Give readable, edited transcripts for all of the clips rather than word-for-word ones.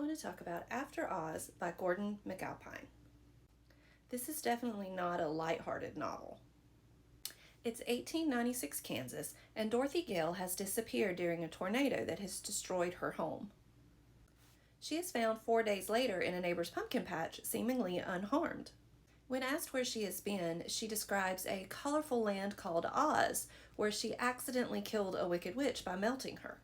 want to talk about After Oz by Gordon McAlpine. This is definitely not a lighthearted novel. It's 1896 Kansas, and Dorothy Gale has disappeared during a tornado that has destroyed her home. She is found 4 days later in a neighbor's pumpkin patch, seemingly unharmed. When asked where she has been, she describes a colorful land called Oz, where she accidentally killed a wicked witch by melting her.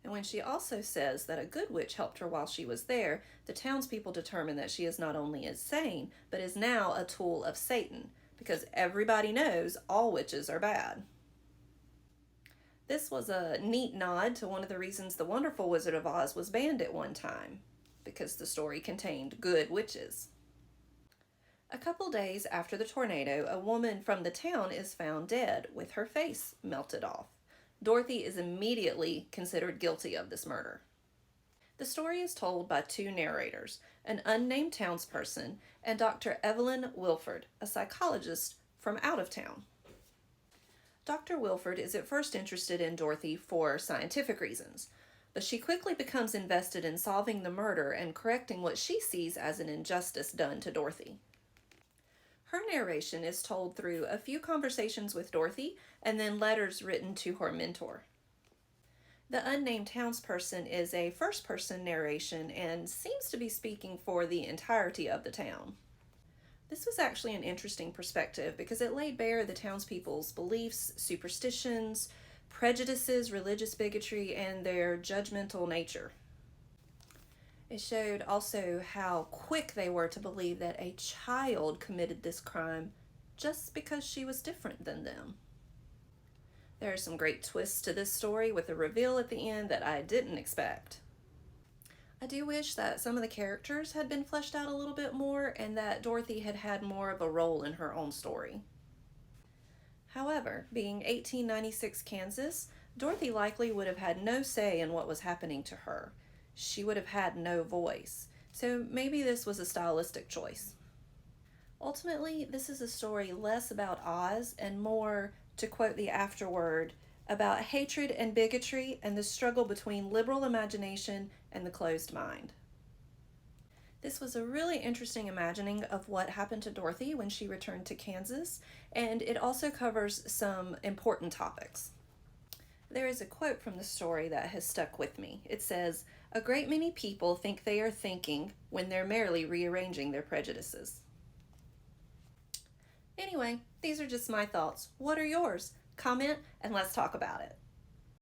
And when she also says that a good witch helped her while she was there, the townspeople determine that she is not only insane, but is now a tool of Satan, because everybody knows all witches are bad. This was a neat nod to one of the reasons The Wonderful Wizard of Oz was banned at one time, because the story contained good witches. A couple days after the tornado, a woman from the town is found dead, with her face melted off. Dorothy is immediately considered guilty of this murder. The story is told by two narrators, an unnamed townsperson and Dr. Evelyn Wilford, a psychologist from out of town. Dr. Wilford is at first interested in Dorothy for scientific reasons, but she quickly becomes invested in solving the murder and correcting what she sees as an injustice done to Dorothy. Her narration is told through a few conversations with Dorothy and then letters written to her mentor. The unnamed townsperson is a first-person narration and seems to be speaking for the entirety of the town. This was actually an interesting perspective because it laid bare the townspeople's beliefs, superstitions, prejudices, religious bigotry, and their judgmental nature. It showed also how quick they were to believe that a child committed this crime just because she was different than them. There are some great twists to this story with a reveal at the end that I didn't expect. I do wish that some of the characters had been fleshed out a little bit more and that Dorothy had had more of a role in her own story. However, being 1896 Kansas, Dorothy likely would have had no say in what was happening to her. She would have had no voice, so maybe this was a stylistic choice. Ultimately, this is a story less about Oz and more, to quote the afterword, about hatred and bigotry and the struggle between liberal imagination and the closed mind. This was a really interesting imagining of what happened to Dorothy when she returned to Kansas, and it also covers some important topics. There is a quote from the story that has stuck with me. It says, "A great many people think they are thinking when they're merely rearranging their prejudices." Anyway, these are just my thoughts. What are yours? Comment and let's talk about it.